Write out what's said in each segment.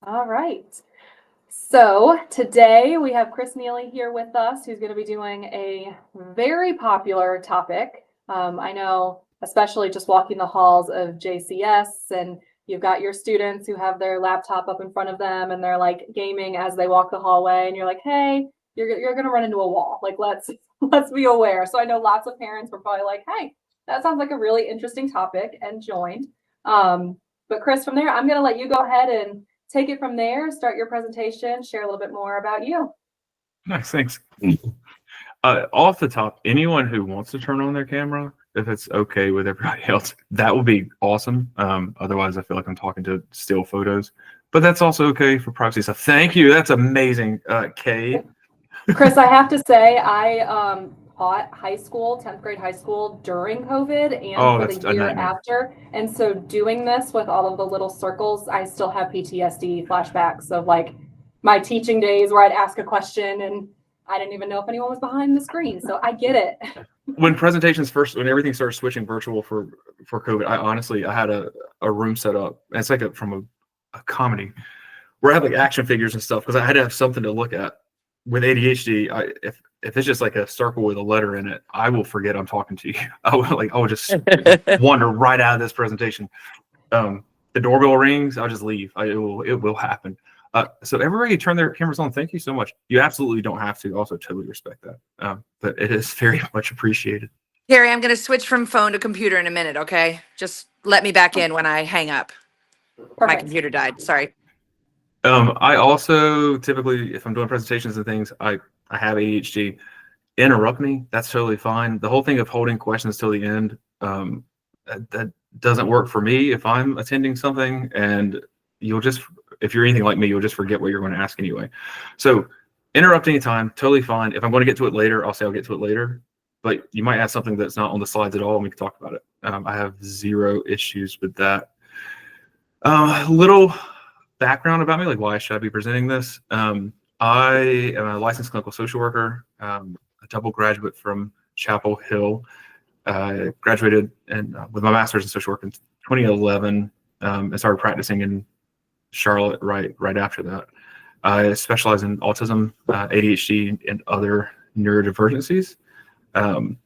All right. So today we have Chris Nealy here with us, who's going to be doing a very popular topic. I know, especially just walking the halls of JCS, and you've got your students who have their laptop up in front of them, and they're like gaming as they walk the hallway, and you're like, "Hey, you're going to run into a wall. Like, let's be aware." So I know lots of parents were probably like, "Hey, that sounds like a really interesting topic," and joined. But Chris, from there, I'm going to let you go ahead and take it from there, start your presentation, share a little bit more about you. Nice, thanks. Off the top, anyone who wants to turn on their camera, if it's okay with everybody else, that would be awesome. Otherwise, I feel like I'm talking to still photos, but that's also okay for privacy stuff. Thank you. That's amazing, Kay. Chris, I have to say, I taught high school, 10th grade high school during COVID and Oh, for that's the a year nightmare. after. And so doing this with all of the little circles, I still have PTSD flashbacks of like my teaching days where I'd ask a question and I didn't even know if anyone was behind the screen. So I get it. When when everything started switching virtual for COVID, I had a room set up. And it's like from a comedy where I had like action figures and stuff because I had to have something to look at. With ADHD, if it's just like a circle with a letter in it, I will forget I'm talking to you. I will just wander right out of this presentation. The doorbell rings, I'll just leave. It will happen. So everybody turn their cameras on. Thank you so much. You absolutely don't have to. Also, totally respect that. But it is very much appreciated. Carrie, I'm going to switch from phone to computer in a minute, okay? Just let me back in when I hang up. My Perfect. computer died. Sorry. I also typically, if I'm doing presentations and things, I have ADHD. Interrupt me. That's totally fine. The whole thing of holding questions till the end, that doesn't work for me if I'm attending something, and you'll just, if you're anything like me, you'll just forget what you're going to ask anyway. So interrupt anytime, totally fine. If I'm going to get to it later, I'll say I'll get to it later. But you might ask something that's not on the slides at all, and we can talk about it. I have zero issues with that. Little background about me, like why should I be presenting this? I am a licensed clinical social worker, a double graduate from Chapel Hill. Graduated with my master's in social work in 2011, and started practicing in Charlotte right after that. I specialize in autism, ADHD, and other neurodivergencies. So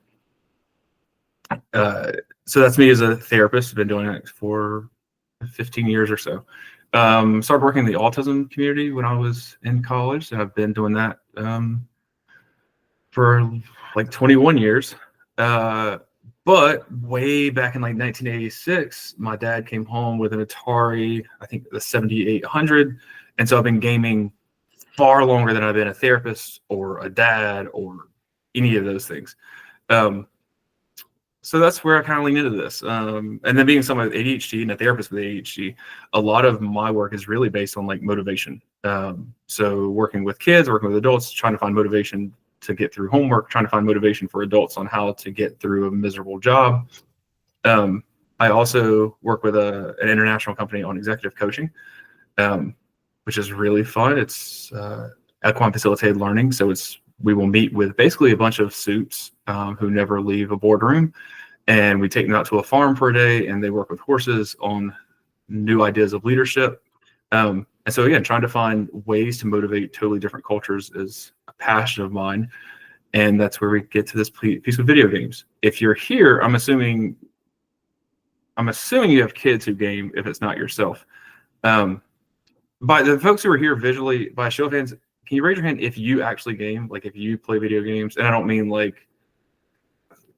that's me as a therapist. I've been doing it for 15 years or so. Started working in the autism community when I was in college, and I've been doing that for like 21 years. But way back in like 1986, my dad came home with an Atari, I think the 7800. And so I've been gaming far longer than I've been a therapist or a dad or any of those things. So that's where I kind of lean into this. And then being someone with ADHD and a therapist with ADHD, a lot of my work is really based on like motivation. So working with kids, working with adults, trying to find motivation to get through homework, trying to find motivation for adults on how to get through a miserable job. I also work with an international company on executive coaching, which is really fun. It's equine facilitated learning. So we will meet with basically a bunch of suits who never leave a boardroom, and we take them out to a farm for a day, and they work with horses on new ideas of leadership. And so again, trying to find ways to motivate totally different cultures is a passion of mine. And that's where we get to this piece of video games. If you're here, I'm assuming you have kids who game if it's not yourself. By the folks who are here visually, by show of hands, can you raise your hand if you actually game? Like if you play video games? And I don't mean like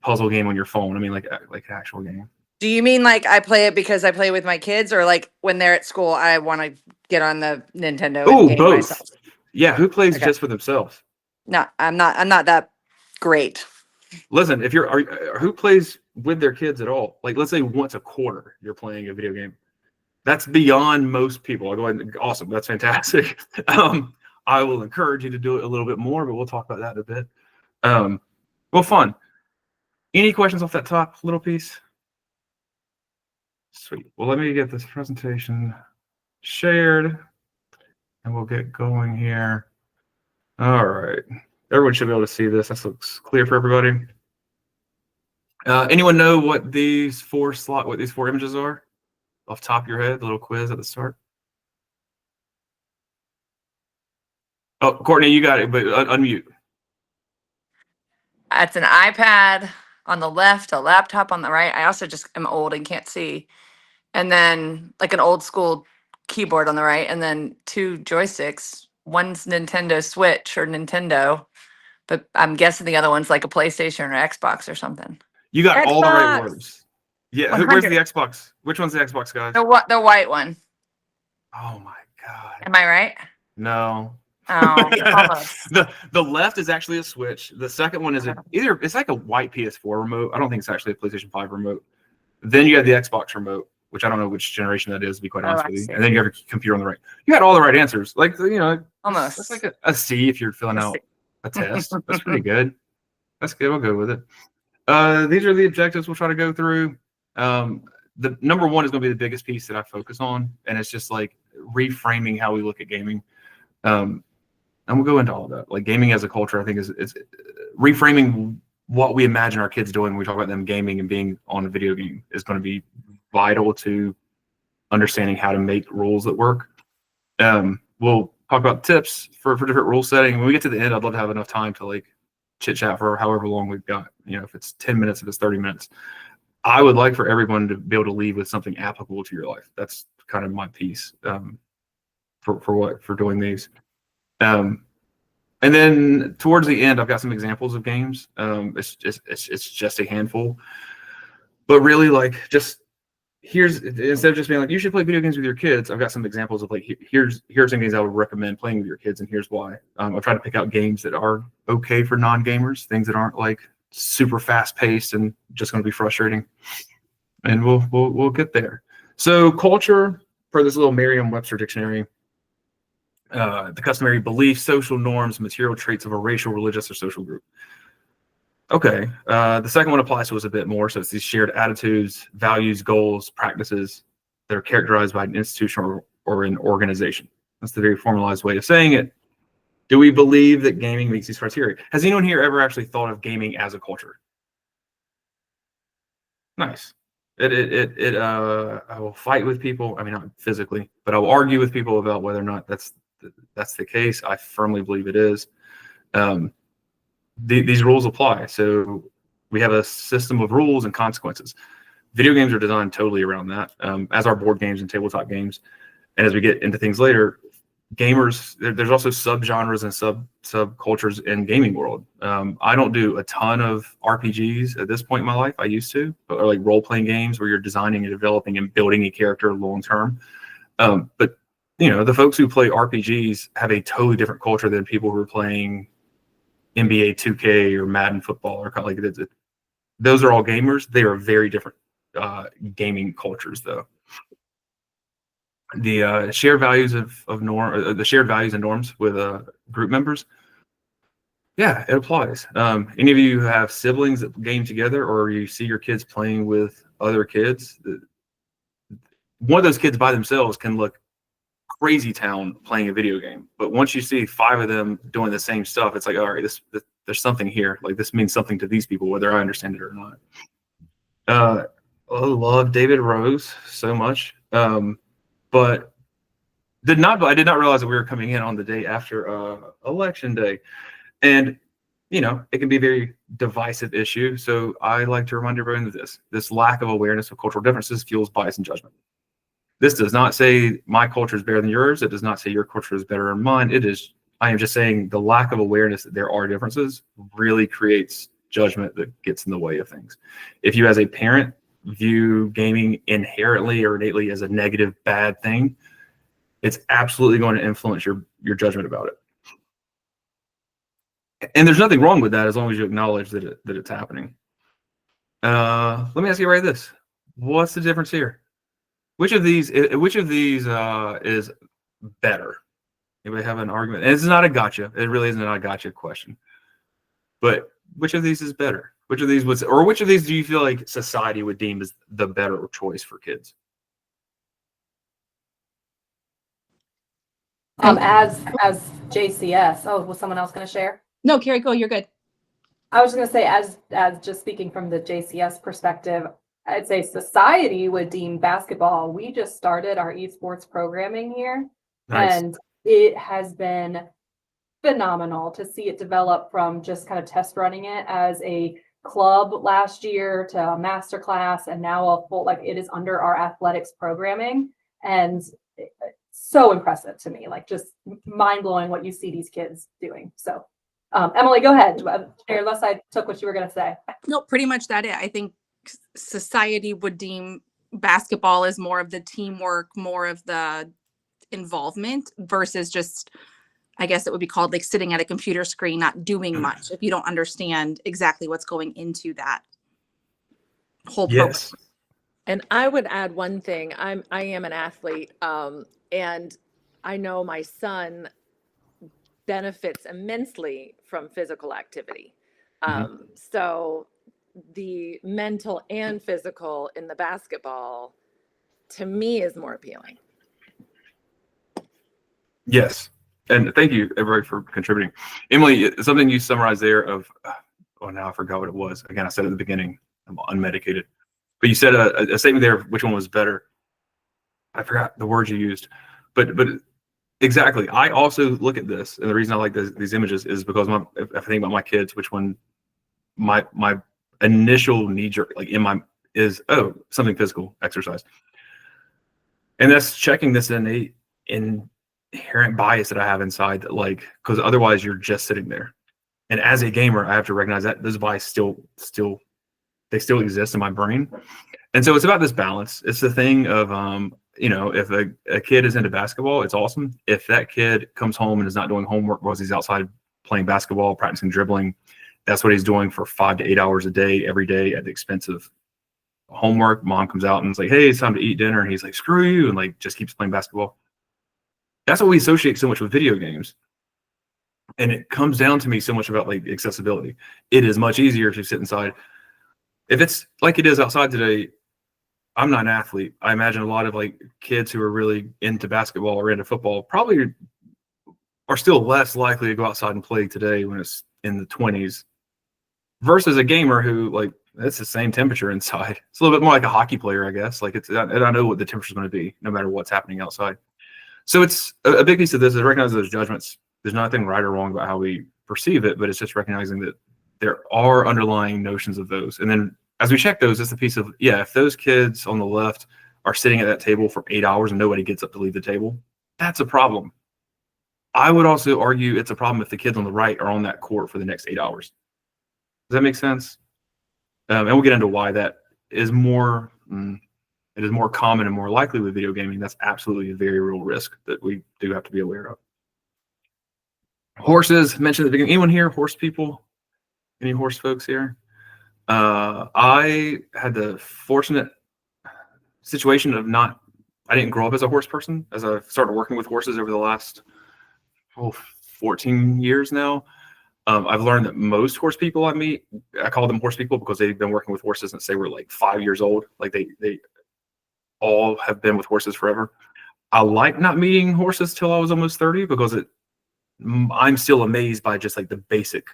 puzzle game on your phone. I mean like an actual game. Do you mean like I play it because I play with my kids, or like when they're at school, I want to get on the Nintendo and game Both. myself? Yeah, who plays Okay. just for themselves? No, I'm not that great. Listen, if who plays with their kids at all? Like let's say once a quarter you're playing a video game. That's beyond most people. I'll go ahead and, awesome. That's fantastic. I will encourage you to do it a little bit more, but we'll talk about that in a bit. Well, fun. Any questions off that top little piece? Sweet. Well, let me get this presentation shared, and we'll get going here. All right. Everyone should be able to see this. This looks clear for everybody. Anyone know what these four images are? Off the top of your head, a little quiz at the start. Oh, Courtney, you got it, but unmute. It's an iPad on the left, a laptop on the right. I also just am old and can't see. And then like an old school keyboard on the right, and then 2 joysticks. One's Nintendo Switch or Nintendo, but I'm guessing the other one's like a PlayStation or Xbox or something. You got all the right Xbox. words. Yeah, where's 100. the Xbox? Which one's the Xbox, guys? The white one. Oh my God. Am I right? No. Oh, almost. The left is actually a Switch. The second one is either it's like a white PS4 remote. I don't think it's actually a PlayStation 5 remote. Then you have the Xbox remote, which I don't know which generation that is, to be quite honest I with you. see. And then you have your computer on the right. You got all the right answers. Like, you know, Almost. That's like a C if you're filling out a test. That's pretty good. That's good. I'll go with it. These are the objectives we'll try to go through. The number one is going to be the biggest piece that I focus on, and it's just like reframing how we look at gaming. And we'll go into all of that. Like gaming as a culture, I think is reframing what we imagine our kids doing when we talk about them gaming and being on a video game is going to be vital to understanding how to make rules that work. We'll talk about tips for different rule setting. When we get to the end, I'd love to have enough time to like chit chat for however long we've got. You know, if it's 10 minutes, if it's 30 minutes. I would like for everyone to be able to leave with something applicable to your life. That's kind of my piece for doing these. And then towards the end, I've got some examples of games. It's just a handful, but really like just here's instead of just being like you should play video games with your kids. I've got some examples of like here's some games I would recommend playing with your kids, and here's why. I'll try to pick out games that are okay for non-gamers, things that aren't like super fast paced and just going to be frustrating. And we'll get there. So culture, per this little Merriam-Webster dictionary. The customary beliefs, social norms, material traits of a racial, religious, or social group. Okay. The second one applies to us a bit more. So it's these shared attitudes, values, goals, practices that are characterized by an institution or an organization. That's the very formalized way of saying it. Do we believe that gaming meets these criteria? Has anyone here ever actually thought of gaming as a culture? Nice. I will fight with people. I mean, not physically, but I will argue with people about whether or not that's the case. I firmly believe it is. These rules apply. So we have a system of rules and consequences. Video games are designed totally around that, as are board games and tabletop games. And as we get into things later, gamers, there's also subgenres and subcultures in gaming world. I don't do a ton of RPGs at this point in my life. I used to, or like role-playing games where you're designing and developing and building a character long-term. But you know, the folks who play RPGs have a totally different culture than people who are playing NBA 2K or Madden football or kind of like that. Those are all gamers. They are very different gaming cultures, though. The shared values the shared values and norms with group members. Yeah, it applies. Any of you who have siblings that game together, or you see your kids playing with other kids, one of those kids by themselves can look crazy town playing a video game, but once you see 5 of them doing the same stuff, it's like, all right, there's something here. Like this means something to these people, whether I understand it or not. I love David Rose so much, but I did not realize that we were coming in on the day after election day, and you know it can be a very divisive issue. So I like to remind everyone of this lack of awareness of cultural differences fuels bias and judgment. This does not say my culture is better than yours. It does not say your culture is better than mine. I am just saying the lack of awareness that there are differences really creates judgment that gets in the way of things. If you as a parent view gaming inherently or innately as a negative, bad thing, it's absolutely going to influence your judgment about it. And there's nothing wrong with that as long as you acknowledge that it's happening. Let me ask you this. What's the difference here? Which of these is better? Anybody have an argument? And it's not a gotcha. It really isn't a gotcha question. But which of these is better? Which of these do you feel like society would deem as the better choice for kids? As JCS. Oh, was someone else going to share? No, Carrie, go. You're good. I was going to say, as just speaking from the JCS perspective, I'd say society would deem basketball. We just started our esports programming here, Nice. and it has been phenomenal to see it develop from just kind of test running it as a club last year to a master class, and now a full, like, it is under our athletics programming, and so impressive to me, like just mind blowing what you see these kids doing. So Emily, go ahead, unless I took what you were going to say. No, pretty much that it. I think society would deem basketball as more of the teamwork, more of the involvement versus just, I guess it would be called like sitting at a computer screen, not doing much if you don't understand exactly what's going into that whole program. Yes. And I would add one thing. I am an athlete, and I know my son benefits immensely from physical activity. So the mental and physical in the basketball, to me, is more appealing. Yes. And thank you, everybody, for contributing. Emily, something you summarized there of, oh, now I forgot what it was. Again, I said at the beginning, I'm unmedicated. But you said a statement there, which one was better? I forgot the words you used. But exactly. I also look at this, and the reason I like these images is because if I think about my kids, which one my initial knee-jerk, like is, oh, something physical, exercise. And that's checking this inherent bias that I have inside, that, like, because otherwise you're just sitting there. And as a gamer, I have to recognize that those bias still exist in my brain. And so it's about this balance. It's the thing of if a kid is into basketball, it's awesome. If that kid comes home and is not doing homework because he's outside playing basketball, practicing dribbling, that's what he's doing for 5 to 8 hours a day, every day, at the expense of homework. Mom comes out and it's like, hey, it's time to eat dinner. And he's like, screw you. And like, just keeps playing basketball. That's what we associate so much with video games. And it comes down to me so much about like accessibility. It is much easier to sit inside. If it's like it is outside today, I'm not an athlete. I imagine a lot of like kids who are really into basketball or into football probably are still less likely to go outside and play today when it's in the 20s versus a gamer who, like, it's the same temperature inside. It's a little bit more like a hockey player, I guess. Like, and I know what the temperature is going to be no matter what's happening outside. So it's a big piece of this is recognizing those judgments. There's nothing right or wrong about how we perceive it, but it's just recognizing that there are underlying notions of those. And then as we check those, it's a piece of, if those kids on the left are sitting at that table for 8 hours and nobody gets up to leave the table, that's a problem. I would also argue it's a problem if the kids on the right are on that court for the next 8 hours. Does that make sense? And we'll get into why that is more, it is more common and more likely with video gaming. That's absolutely a very real risk that we do have to be aware of. Horses, mentioned at the beginning. Anyone here, horse people? Any horse folks here? I had the fortunate situation of I didn't grow up as a horse person. As I've started working with horses over the last 14 years now, I've learned that most horse people I meet, I call them horse people because they've been working with horses since they were like 5 years old. Like they all have been with horses forever. I like not meeting horses till I was almost 30 because I'm still amazed by just like the basic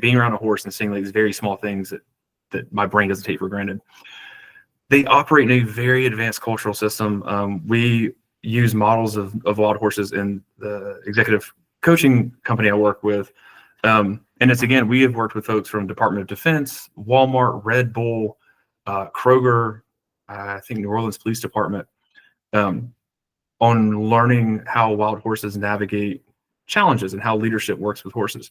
being around a horse and seeing like these very small things that my brain doesn't take for granted. They operate in a very advanced cultural system. We use models of wild horses in the executive coaching company I work with. And it's, again, we have worked with folks from Department of Defense, Walmart, Red Bull, Kroger, I think New Orleans Police Department, on learning how wild horses navigate challenges and how leadership works with horses.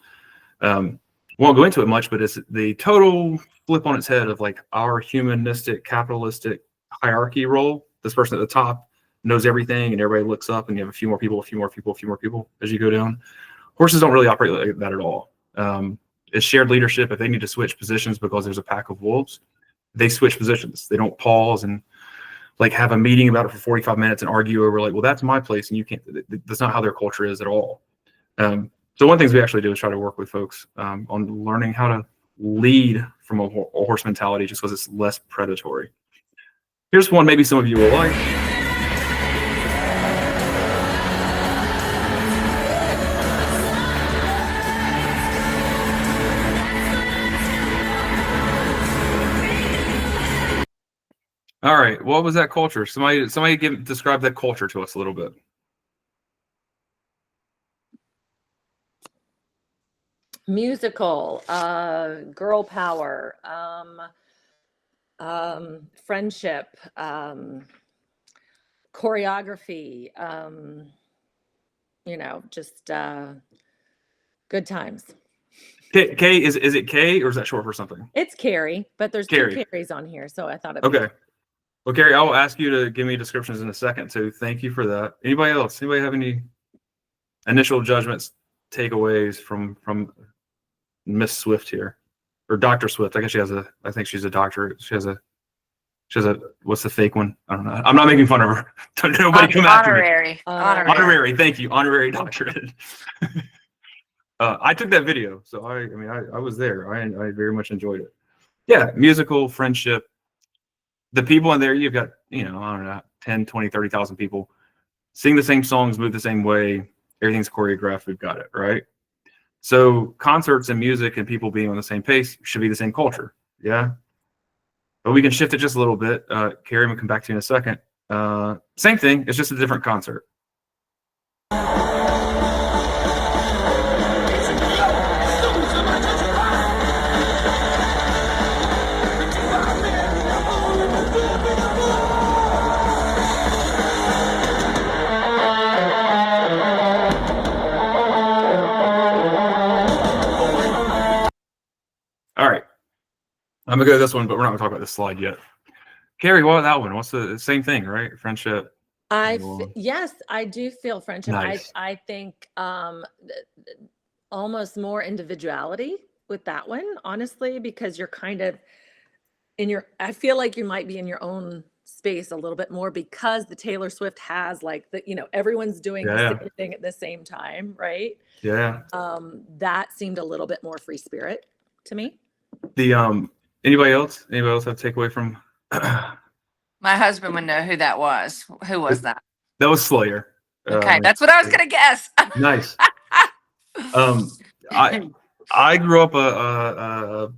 Won't go into it much, but it's the total flip on its head of like our humanistic, capitalistic hierarchy role. This person at the top knows everything and everybody looks up and you have a few more people as you go down. Horses don't really operate like that at all. It's shared leadership. If they need to switch positions because there's a pack of wolves, they switch positions. They don't pause and like have a meeting about it for 45 minutes and argue over like, well, that's my place and you can't. That's not how their culture is at all. So one of the things we actually do is try to work with folks on learning how to lead from a horse mentality just because it's less predatory. Here's one maybe some of you will like. All right, what was that culture? Somebody describe that culture to us a little bit. musical, girl power, friendship, choreography, just good times. K is it K or is that short for something? It's Carrie, but there's Carrie. 2 Carries on here, so I thought it'd be Okay. Well, Carrie, I will ask you to give me descriptions in a second. So thank you for that. Anybody else? Anybody have any initial judgments, takeaways from Miss Swift here, or Dr. Swift? I guess I think she's a doctor. She has a, what's the fake one? I don't know. I'm not making fun of her. Nobody come after me. Honorary. Honorary. Thank you. Honorary doctorate. I took that video, so I was there. I very much enjoyed it. Yeah, musical, friendship. The people in there, you've got, I don't know, 10, 20, 30,000 people sing the same songs, move the same way. Everything's choreographed. We've got it, right? So concerts and music and people being on the same pace should be the same culture. Yeah. But we can shift it just a little bit. Carrie, we'll come back to you in a second. Same thing. It's just a different concert. All right. I'm going to go to this one, but we're not going to talk about this slide yet. Carrie, what about that one? What's the same thing, right? Friendship. Yes, I do feel friendship. Nice. I think almost more individuality with that one, honestly, because you're kind of I feel like you might be in your own space a little bit more because the Taylor Swift has everyone's doing the same thing at the same time, right? Yeah. That seemed a little bit more free spirit to me. Anybody else have takeaway from? My husband would know who that was. Who was that? That was Slayer. Okay, that's what I was gonna guess. Nice. I grew up a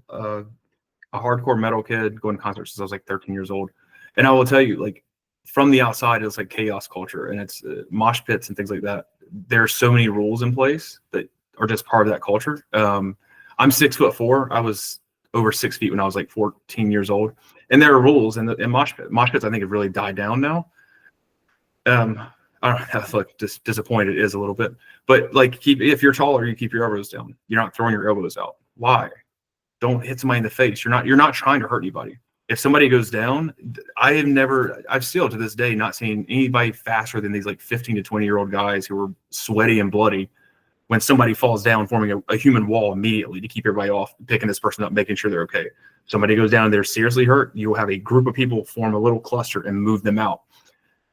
hardcore metal kid, going to concerts since I was like 13 years old, and I will tell you, like, from the outside, it's like chaos culture, and it's mosh pits and things like that. There are so many rules in place that are just part of that culture. I'm 6'4". I was over 6 feet when I was like 14 years old. And there are rules in mosh pits. Mosh pits, I think, have really died down now. I don't know, I feel like disappointed it is a little bit. But like, if you're taller, you keep your elbows down. You're not throwing your elbows out. Why? Don't hit somebody in the face. You're not trying to hurt anybody. If somebody goes down, I've still to this day not seen anybody faster than these like 15 to 20-year-old guys who are sweaty and bloody. When somebody falls down, forming a human wall immediately to keep everybody off, picking this person up, making sure they're okay. Somebody goes down and they're seriously hurt, you'll have a group of people form a little cluster and move them out.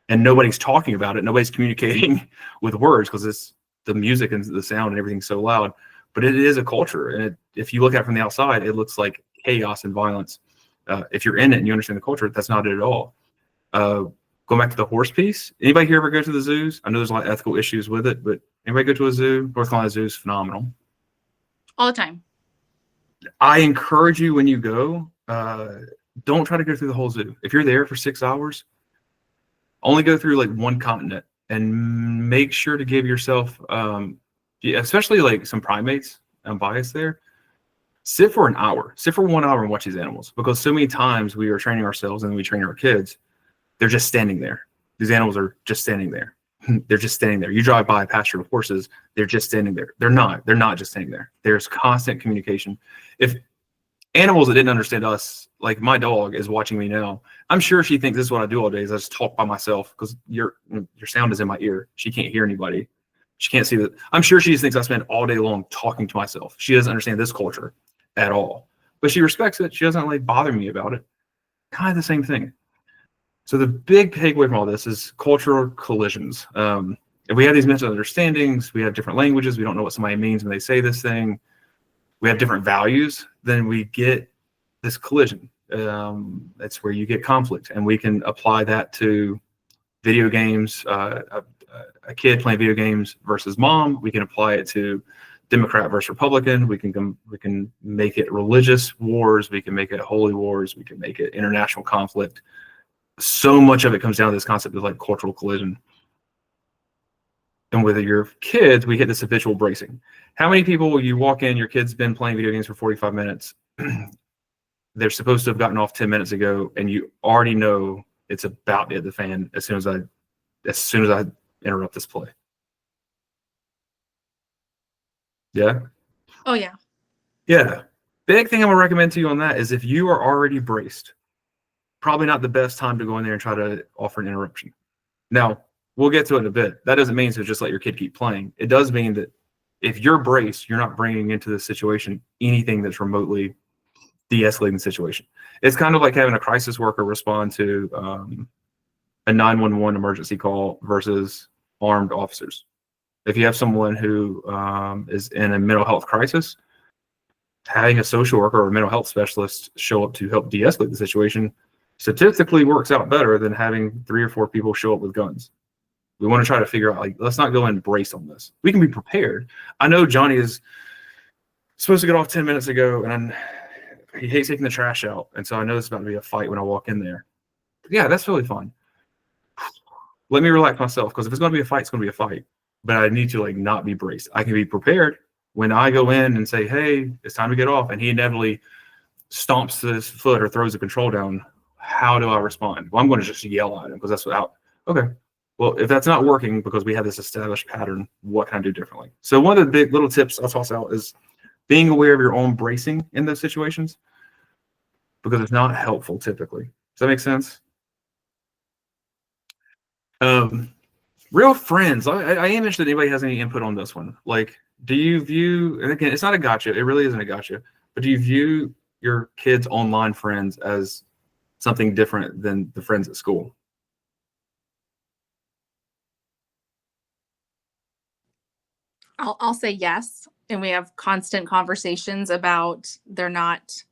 And nobody's talking about it. Nobody's communicating with words because it's the music and the sound and everything's so loud. But it is a culture. And if you look at it from the outside, it looks like chaos and violence. If you're in it and you understand the culture, that's not it at all. Going back to the horse piece, anybody here ever go to the zoos? I know there's a lot of ethical issues with it, but anybody go to a zoo? North Carolina Zoo is phenomenal. All the time. I encourage you when you go, don't try to go through the whole zoo. If you're there for 6 hours, only go through like one continent and make sure to give yourself, especially like some primates, I'm biased there, sit for 1 hour and watch these animals, because so many times we are training ourselves and we train our kids. They're just standing there. These animals are just standing there. They're just standing there. You drive by a pasture of horses, they're just standing there. They're not just standing there. There's constant communication. If animals that didn't understand us, like my dog is watching me now, I'm sure she thinks this is what I do all day is I just talk by myself because your sound is in my ear. She can't hear anybody. She can't see that. I'm sure she just thinks I spend all day long talking to myself. She doesn't understand this culture at all, but she respects it. She doesn't like bother me about it. Kind of the same thing. So the big takeaway from all this is cultural collisions. If we have these misunderstandings, we have different languages, we don't know what somebody means when they say this thing, we have different values, then we get this collision. That's where you get conflict, and we can apply that to video games, a kid playing video games versus mom. We can apply it to Democrat versus Republican. We can make it religious wars. We can make it holy wars. We can make it international conflict. So much of it comes down to this concept of like cultural collision. And with your kids, we hit this habitual bracing. How many people you walk in, your kid's been playing video games for 45 minutes. They're supposed to have gotten off 10 minutes ago, and you already know it's about to hit the fan as soon as I interrupt this play. Yeah. Oh yeah. Yeah. Big thing I'm gonna recommend to you on that is if you are already braced, probably not the best time to go in there and try to offer an interruption. Now, we'll get to it in a bit. That doesn't mean to just let your kid keep playing. It does mean that if you're braced, you're not bringing into the situation anything that's remotely de-escalating the situation. It's kind of like having a crisis worker respond to a 911 emergency call versus armed officers. If you have someone who is in a mental health crisis, having a social worker or a mental health specialist show up to help de-escalate the situation statistically works out better than having 3 or 4 people show up with guns. We want to try to figure out, like, let's not go and brace on this. We can be prepared. I know Johnny is supposed to get off 10 minutes ago, and he hates taking the trash out. And so I know it's about to be a fight when I walk in there. Yeah, that's really fun. Let me relax myself, because if it's going to be a fight, it's going to be a fight. But I need to, like, not be braced. I can be prepared when I go in and say, hey, it's time to get off, and he inevitably stomps his foot or throws the control down. How do I respond? Well, I'm going to just yell at him, because that's without, okay. Well, if that's not working because we have this established pattern, what can I do differently? So one of the big little tips I'll toss out is being aware of your own bracing in those situations, because it's not helpful typically. Does that make sense? Real friends. I am interested if anybody has any input on this one. Like, do you view, and again, it's not a gotcha. It really isn't a gotcha. But do you view your kids' online friends as something different than the friends at school? I'll say yes. And we have constant conversations about they're not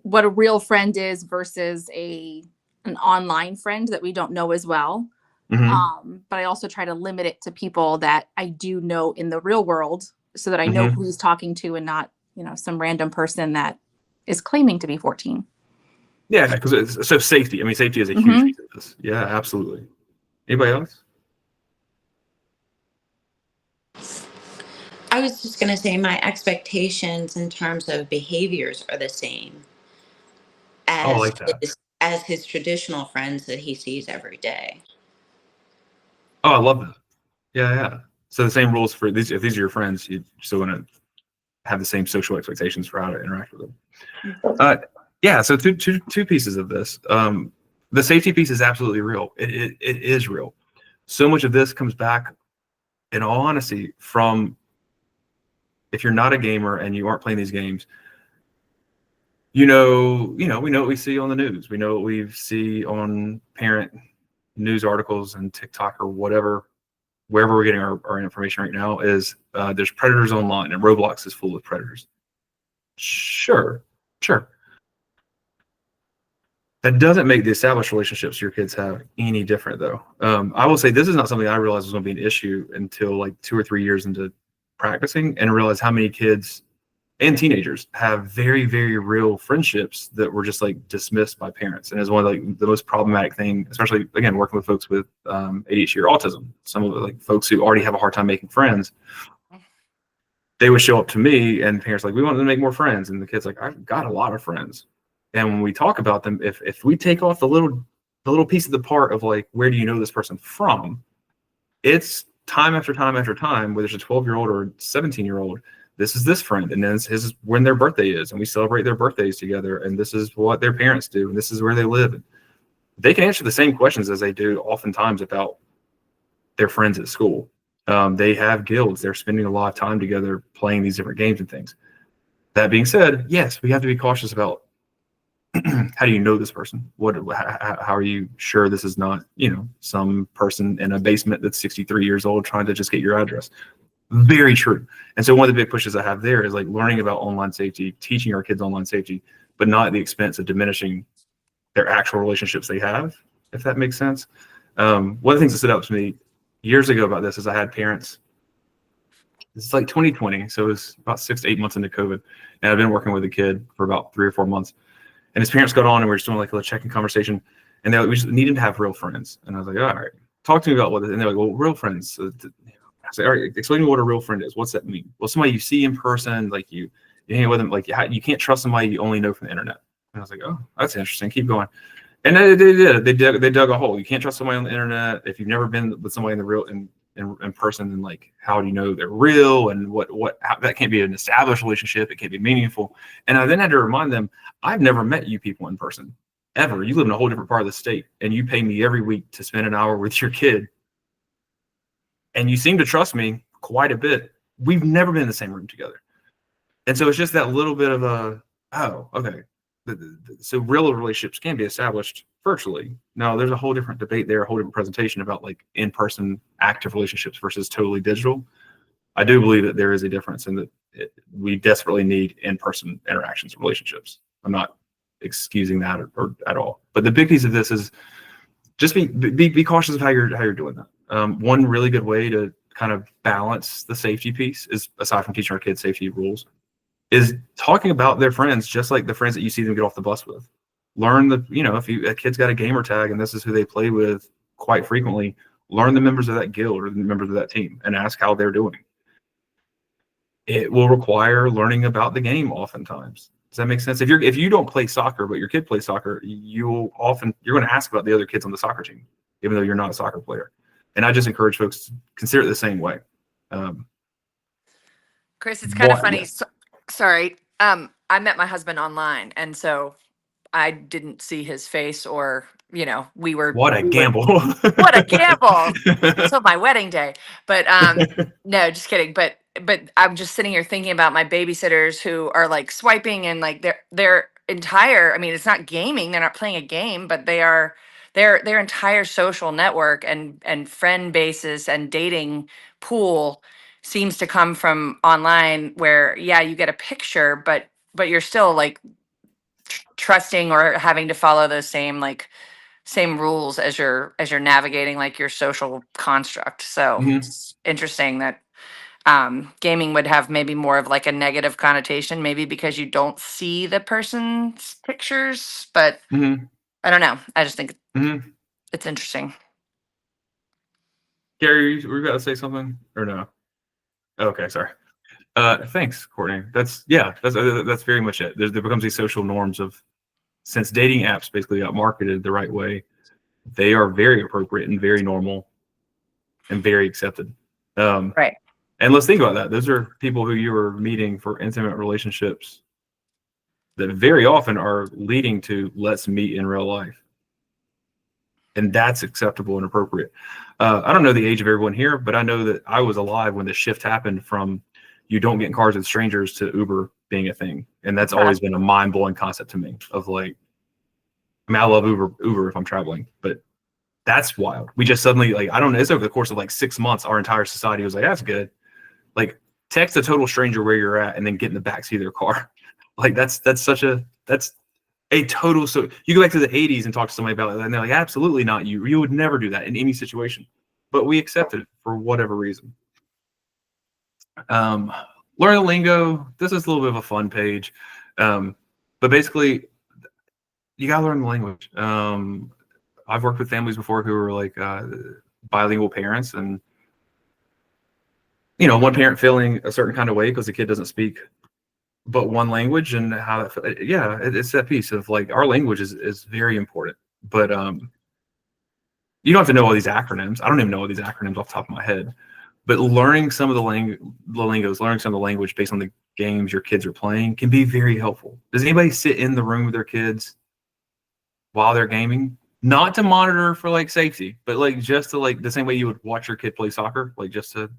what a real friend is versus an online friend that we don't know as well. Mm-hmm. But I also try to limit it to people that I do know in the real world, so that I know who he's talking to and not, some random person that is claiming to be 14. Yeah, because so safety. I mean, safety is a huge piece of this. Yeah, absolutely. Anybody else? I was just going to say my expectations in terms of behaviors are the same I like that. as his traditional friends that he sees every day. Oh, I love that. Yeah. So the same rules for these. If these are your friends, you still want to have the same social expectations for how to interact with them. Yeah. So two pieces of this. The safety piece is absolutely real. It is real. So much of this comes back, in all honesty, from if you're not a gamer and you aren't playing these games. We know what we see on the news. We know what we see on parent news articles and TikTok or whatever, wherever we're getting our information right now is there's predators online, and Roblox is full of predators. Sure. That doesn't make the established relationships your kids have any different, though. I will say this is not something I realized was going to be an issue until like 2 or 3 years into practicing, and realize how many kids and teenagers have very, very real friendships that were just like dismissed by parents. And it's one of like the most problematic thing, especially again, working with folks with ADHD or autism, some of the like folks who already have a hard time making friends. They would show up to me and parents like, we want them to make more friends. And the kid's like, I've got a lot of friends. And when we talk about them, if we take off the little piece of the part of like, where do you know this person from? It's time after time after time, whether it's a 12-year-old or 17-year-old, this is this friend, and then this is when their birthday is, and we celebrate their birthdays together, and this is what their parents do, and this is where they live. They can answer the same questions as they do oftentimes about their friends at school. They have guilds. They're spending a lot of time together playing these different games and things. That being said, yes, we have to be cautious about how do you know this person? How are you sure this is not, some person in a basement that's 63 years old trying to just get your address? Very true. And so one of the big pushes I have there is like learning about online safety, teaching our kids online safety, but not at the expense of diminishing their actual relationships they have, if that makes sense. One of the things that stood out to me years ago about this is I had parents, this is like 2020, so it was about 6 to 8 months into COVID, and I've been working with a kid for about 3 or 4 months, and his parents got on and we were just doing like a check-in conversation, and they're like, we just need him to have real friends. And I was like, all right, talk to me about what, and they're like, well, real friends, I say, all right, explain to me what a real friend is. What's that mean? Well, somebody you see in person, like you hang with them, like you can't trust somebody you only know from the internet. And I was like, oh, that's interesting. Keep going. And they did. They dug a hole. You can't trust somebody on the internet if you've never been with somebody in the real in person. And like, how do you know they're real? And how, that can't be an established relationship. It can't be meaningful. And I then had to remind them, I've never met you people in person ever. You live in a whole different part of the state, and you pay me every week to spend an hour with your kid. And you seem to trust me quite a bit. We've never been in the same room together. And so it's just that little bit of a, oh, okay. So real relationships can be established virtually. Now, there's a whole different debate there, a whole different presentation about like in-person active relationships versus totally digital. I do believe that there is a difference and that we desperately need in-person interactions and relationships. I'm not excusing that or at all. But the big piece of this is just be cautious of how you're doing that. One really good way to kind of balance the safety piece is, aside from teaching our kids safety rules, is talking about their friends, just like the friends that you see them get off the bus with. Learn if a kid's got a gamer tag and this is who they play with quite frequently, learn the members of that guild or the members of that team and ask how they're doing. It will require learning about the game oftentimes. Does that make sense? If you don't play soccer, but your kid plays soccer, you're going to ask about the other kids on the soccer team, even though you're not a soccer player. And I just encourage folks to consider it the same way. Chris, it's kind of funny. Yes. Sorry. I met my husband online, and so I didn't see his face, or we were. What a gamble! What a gamble! So my wedding day, but no, just kidding. But I'm just sitting here thinking about my babysitters who are like swiping and like their entire. I mean, it's not gaming; they're not playing a game, but they are their entire social network and friend basis and dating pool seems to come from online, where you get a picture, but you're still like trusting or having to follow those same rules as you're navigating like your social construct. So it's interesting that gaming would have maybe more of like a negative connotation, maybe because you don't see the person's pictures, but I don't know. I just think it's interesting. Gary, were you about to say something or no? Okay, sorry. Thanks, Courtney. That's very much it. There becomes these social norms of, since dating apps basically got marketed the right way, they are very appropriate and very normal and very accepted. Right. And let's think about that. Those are people who you are meeting for intimate relationships that very often are leading to let's meet in real life. And that's acceptable and appropriate. I don't know the age of everyone here, but I know that I was alive when the shift happened from you don't get in cars with strangers to Uber being a thing. And that's always been a mind-blowing concept to me of like, I mean, I love Uber if I'm traveling, but that's wild. We just suddenly, like, I don't know, it's over the course of like 6 months, our entire society was like, that's good. Like, text a total stranger where you're at and then get in the backseat of their car. Like, that's a total, so you go back to the 80s and talk to somebody about it, and they're like, absolutely not you. You would never do that in any situation. But we accepted it for whatever reason. Learn the lingo. This is a little bit of a fun page. But basically, you gotta learn the language. I've worked with families before who were like bilingual parents, and one parent feeling a certain kind of way because the kid doesn't speak but one language, and how that it's that piece of like our language is very important. But you don't have to know all these acronyms. I don't even know all these acronyms off the top of my head. But learning some of the lingos, learning some of the language based on the games your kids are playing can be very helpful. Does anybody sit in the room with their kids while they're gaming? Not to monitor for like safety, but like just to like the same way you would watch your kid play soccer, like just to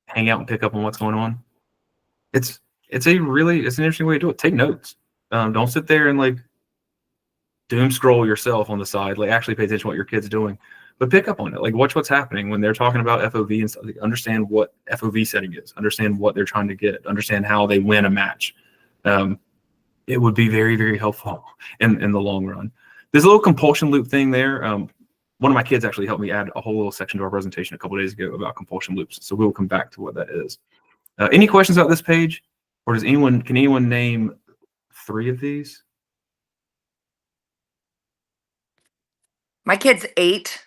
hang out and pick up on what's going on. It's an interesting way to do it. Take notes. Don't sit there and like doom scroll yourself on the side. Like actually pay attention to what your kid's doing, but pick up on it. Like watch what's happening when they're talking about FOV and stuff. Like, understand what FOV setting is. Understand what they're trying to get. Understand how they win a match. It would be very, very helpful in the long run. There's a little compulsion loop thing there. One of my kids actually helped me add a whole little section to our presentation a couple of days ago about compulsion loops. So we'll come back to what that is. Any questions about this page? Or can anyone name 3 of these? My kid's 8.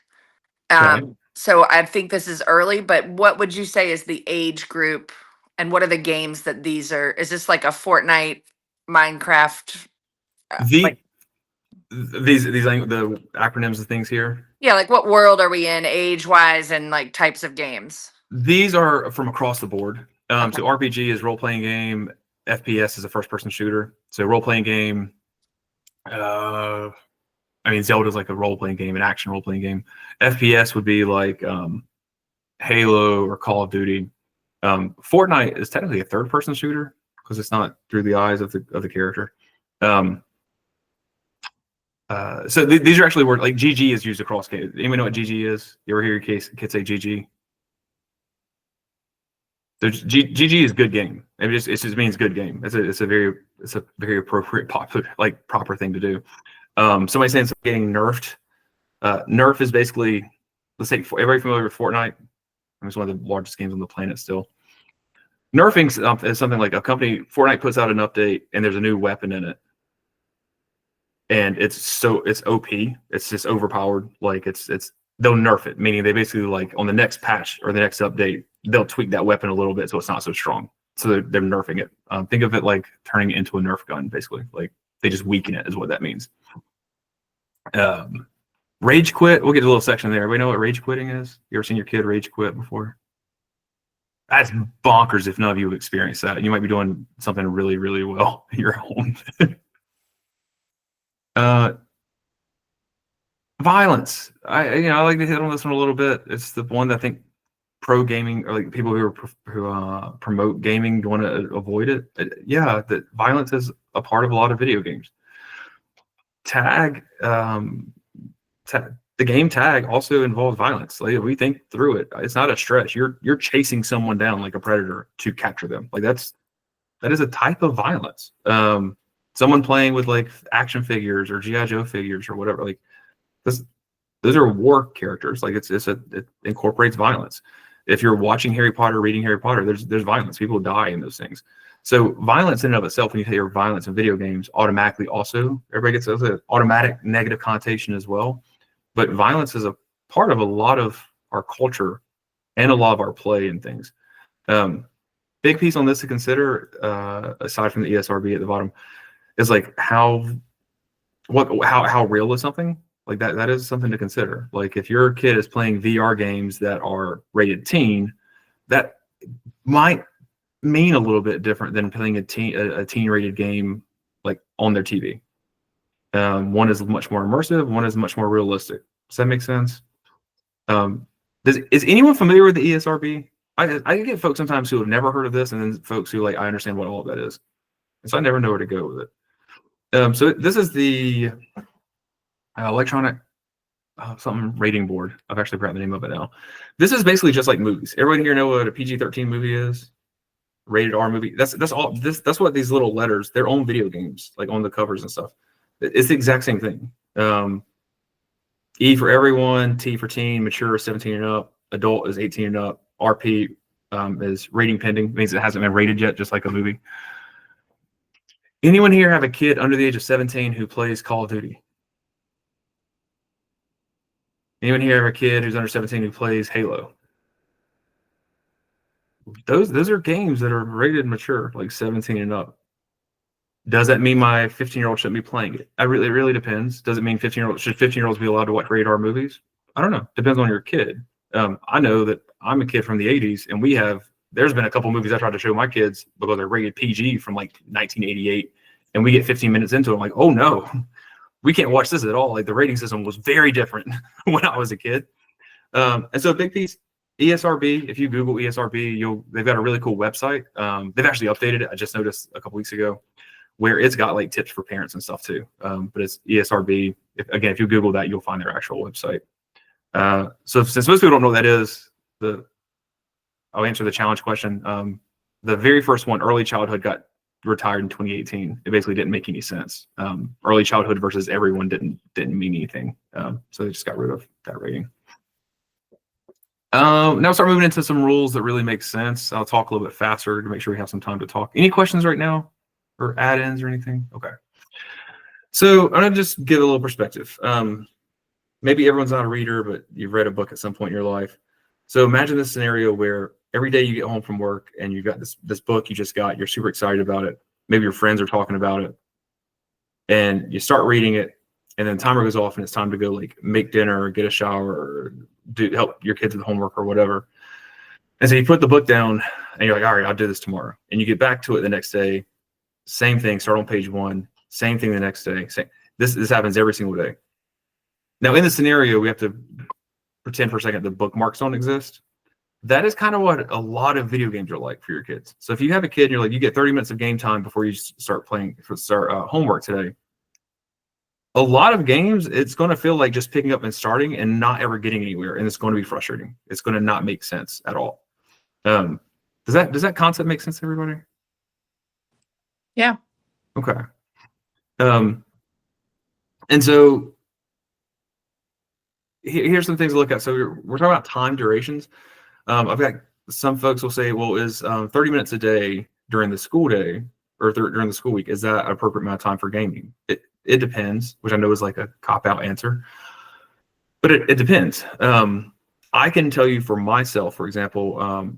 Okay. So I think this is early, but what would you say is the age group, and what are the games that these are? Is this like a Fortnite, Minecraft? The these the acronyms and things here. Yeah, like what world are we in age wise and like types of games? These are from across the board. Okay. So RPG is role playing game. FPS is a first person shooter. So role playing game. I mean, Zelda's like a role playing game, an action role playing game. FPS would be like Halo or Call of Duty. Fortnite is technically a third person shooter because it's not through the eyes of the character. So these are actually words like GG is used across games. Anyone know what GG is? You ever hear your kids say GG? GG is good game. It just means good game. It's a very appropriate proper thing to do. Somebody saying something getting nerfed. Nerf is basically, let's say everybody familiar with Fortnite. It's one of the largest games on the planet still. Nerfing is something like a company, Fortnite puts out an update and there's a new weapon in it. And it's OP. It's just overpowered. Like they'll nerf it, meaning they basically like on the next patch or the next update, they'll tweak that weapon a little bit so it's not so strong. So they're nerfing it. Think of it like turning it into a Nerf gun, basically. Like they just weaken it is what that means. Rage quit. We'll get to a little section there. Everybody know what rage quitting is? You ever seen your kid rage quit before? That's bonkers if none of you have experienced that. You might be doing something really, really well in your home. Violence. I like to hit on this one a little bit. It's the one that I think pro gaming or like people who promote gaming want to avoid it. Yeah, that violence is a part of a lot of video games. Tag, the game Tag also involves violence. Like we think through it. It's not a stretch. You're chasing someone down like a predator to capture them. Like that is a type of violence. Someone playing with like action figures or G.I. Joe figures or whatever. Like those are war characters. Like it incorporates violence. If you're watching Harry Potter, reading Harry Potter, there's violence. People die in those things. So violence in and of itself, when you hear violence in video games, automatically also everybody gets an automatic negative connotation as well. But violence is a part of a lot of our culture and a lot of our play and things. Big piece on this to consider, aside from the ESRB at the bottom, is like how real is something? Like that is something to consider. Like if your kid is playing VR games that are rated teen, that might mean a little bit different than playing a teen rated game like on their TV. One is much more immersive, one is much more realistic. Does that make sense? Is anyone familiar with the ESRB? I get folks sometimes who have never heard of this, and then folks who like I understand what all of that is. So I never know where to go with it. So this is the electronic something rating board. I've actually forgotten the name of it now. This is basically just like movies. Everybody here know what a PG-13 movie is? Rated R movie. That's all. That's what these little letters. Their own video games, like on the covers and stuff. It's the exact same thing. E for everyone, T for teen, mature 17 and up, adult is 18 and up. RP is rating pending, means it hasn't been rated yet, just like a movie. Anyone here have a kid under the age of 17 who plays Call of Duty? Anyone here have a kid who's under 17 who plays Halo? Those are games that are rated mature, like 17 and up. Does that mean my 15-year-old shouldn't be playing it? It really depends. Does it mean 15-year-olds be allowed to watch rated R movies? I don't know. Depends on your kid. I know that I'm a kid from the 80s, and there's been a couple movies I tried to show my kids because they're rated PG from like 1988, and we get 15 minutes into it. I'm like, oh no, we can't watch this at all. Like the rating system was very different when I was a kid. And so a big piece, ESRB, if you Google ESRB, they've got a really cool website. They've actually updated it. I just noticed a couple weeks ago where it's got like tips for parents and stuff too. But it's ESRB. If you Google that, you'll find their actual website. So since most people don't know what that is, I'll answer the challenge question. The very first one, early childhood, got retired in 2018. It basically didn't make any sense. Early childhood versus everyone didn't mean anything. So they just got rid of that rating. Now we'll start moving into some rules that really make sense. I'll talk a little bit faster to make sure we have some time to talk. Any questions right now or add-ins or anything? Okay. So I'm going to just give a little perspective. maybe everyone's not a reader, but you've read a book at some point in your life. So imagine this scenario where every day you get home from work and you've got this book you just got, you're super excited about it. Maybe your friends are talking about it, and you start reading it, and then the timer goes off and it's time to go like make dinner or get a shower or help your kids with homework or whatever. And so you put the book down and you're like, all right, I'll do this tomorrow. And you get back to it the next day, same thing, start on page 1, same thing the next day. This happens every single day. Now in the scenario, we have to pretend for a second the bookmarks don't exist. That is kind of what a lot of video games are like for your kids. So if you have a kid and you're like, you get 30 minutes of game time before you start homework today. A lot of games, it's going to feel like just picking up and starting and not ever getting anywhere, and it's going to be frustrating. It's going to not make sense at all. Does that concept make sense to everybody? Yeah. Okay. And so here's some things to look at. So we're talking about time durations. I've got some folks will say, well, is 30 minutes a day during the school day or during the school week, is that an appropriate amount of time for gaming? It depends, which I know is like a cop-out answer, but it depends. I can tell you for myself, for example,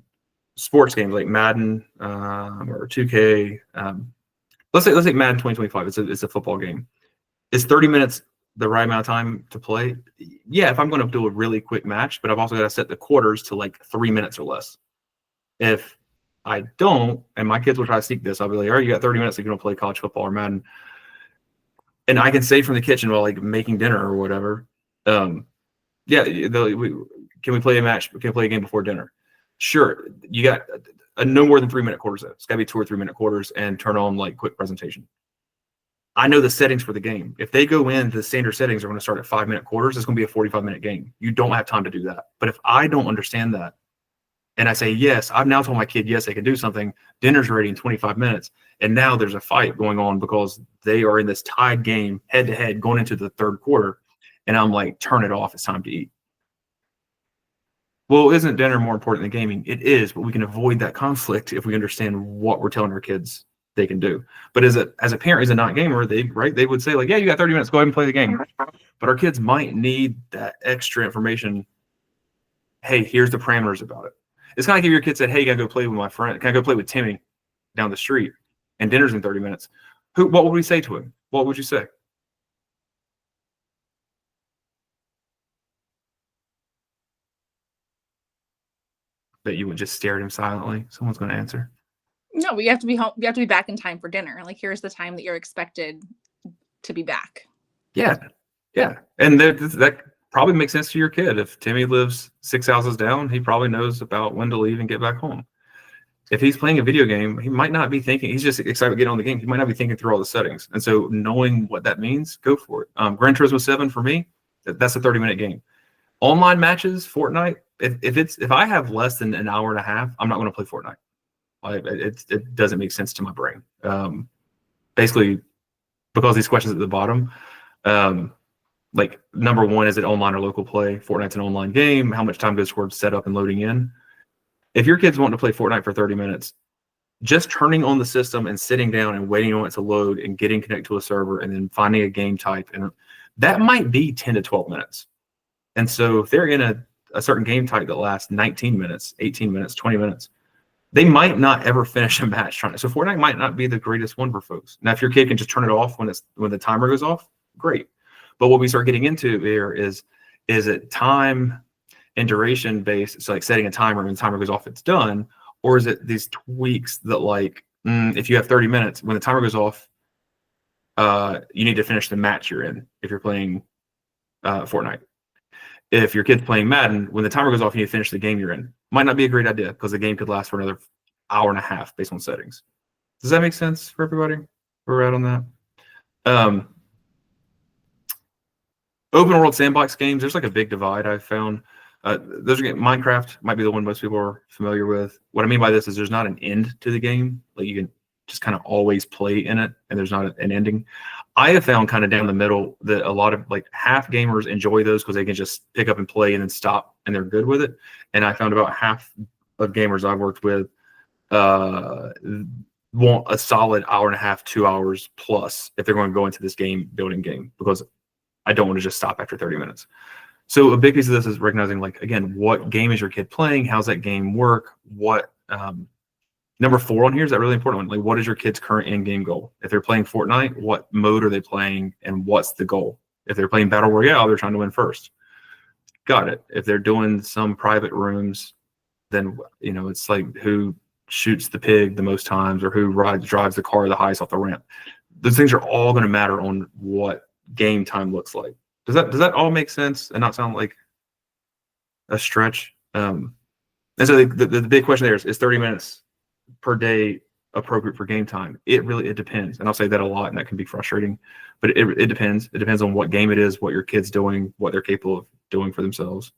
sports games like Madden or 2K. Let's say Madden 2025. It's a football game. Is 30 minutes the right amount of time to play? Yeah, if I'm going to do a really quick match, but I've also got to set the quarters to like 3 minutes or less. If I don't, and my kids will try to sneak this, I'll be like, all right, you got 30 minutes if you don't play college football or Madden. And I can say from the kitchen while like making dinner or whatever. Can we play a match? Can we play a game before dinner? Sure. You got no more than 3 minute quarters though. It's got to be 2 or 3 minute quarters and turn on like quick presentation. I know the settings for the game. If they go in, the standard settings are going to start at 5 minute quarters. It's going to be a 45-minute game. You don't have time to do that. But if I don't understand that, and I say, yes, I've now told my kid, yes, they can do something. Dinner's ready in 25 minutes. And now there's a fight going on because they are in this tied game head to head going into the third quarter. And I'm like, turn it off. It's time to eat. Well, isn't dinner more important than gaming? It is, but we can avoid that conflict if we understand what we're telling our kids they can do. But as a parent, as a non-gamer, they would say like, yeah, you got 30 minutes, go ahead and play the game. But our kids might need that extra information. Hey, here's the parameters about it. It's kind of like if your kid said, hey, you gotta go play with my friend. Can I go play with Timmy down the street? And dinner's in 30 minutes. What would we say to him? What would you say? That you would just stare at him silently. Someone's going to answer. No, we have to be home. We have to be back in time for dinner. Like, here's the time that you're expected to be back. Yeah. And that probably makes sense to your kid. If Timmy lives 6 houses down, he probably knows about when to leave and get back home. If he's playing a video game, he might not be thinking. He's just excited to get on the game. He might not be thinking through all the settings. And so knowing what that means, go for it. Gran Turismo 7 for me, that's a 30-minute game. Online matches, Fortnite. If I have less than an hour and a half, I'm not going to play Fortnite. It doesn't make sense to my brain. Basically, because these questions at the bottom, like number one, is it online or local play? Fortnite's an online game. How much time goes towards setup and loading in? If your kid's wanting to play Fortnite for 30 minutes, just turning on the system and sitting down and waiting on it to load and getting connected to a server and then finding a game type, and that might be 10 to 12 minutes. And so if they're in a certain game type that lasts 19 minutes, 18 minutes, 20 minutes, they might not ever finish a match trying to. So Fortnite might not be the greatest one for folks. Now, if your kid can just turn it off when the timer goes off, great. But what we start getting into here is it time and duration based? So like setting a timer, when the timer goes off, it's done. Or is it these tweaks that like, if you have 30 minutes, when the timer goes off, you need to finish the match you're in if you're playing Fortnite. If your kid's playing Madden, when the timer goes off, you need to finish the game you're in. Might not be a great idea because the game could last for another hour and a half based on settings. Does that make sense for everybody? Where we're at on that? Open world sandbox games, there's like a big divide I've found. Minecraft might be the one most people are familiar with. What I mean by this is there's not an end to the game. Like you can just kind of always play in it and there's not an ending. I have found kind of down the middle that a lot of like half gamers enjoy those because they can just pick up and play and then stop and they're good with it. And I found about half of gamers I've worked with want a solid hour and a half, 2 hours plus if they're going to go into this game building game, because I don't want to just stop after 30 minutes. So a big piece of this is recognizing, like, again, what game is your kid playing? How's that game work? What number 4 on here is that really important one. Like, what is your kid's current in-game goal? If they're playing Fortnite, what mode are they playing and what's the goal? If they're playing Battle Royale, they're trying to win first. Got it. If they're doing some private rooms, then, you know, it's like who shoots the pig the most times or who drives the car the highest off the ramp. Those things are all going to matter on what game time looks like. Does that all make sense and not sound like a stretch? And so the big question there is 30 minutes per day appropriate for game time? It depends. And I'll say that a lot, and that can be frustrating, but it depends. It depends on what game it is, what your kid's doing, what they're capable of doing for themselves.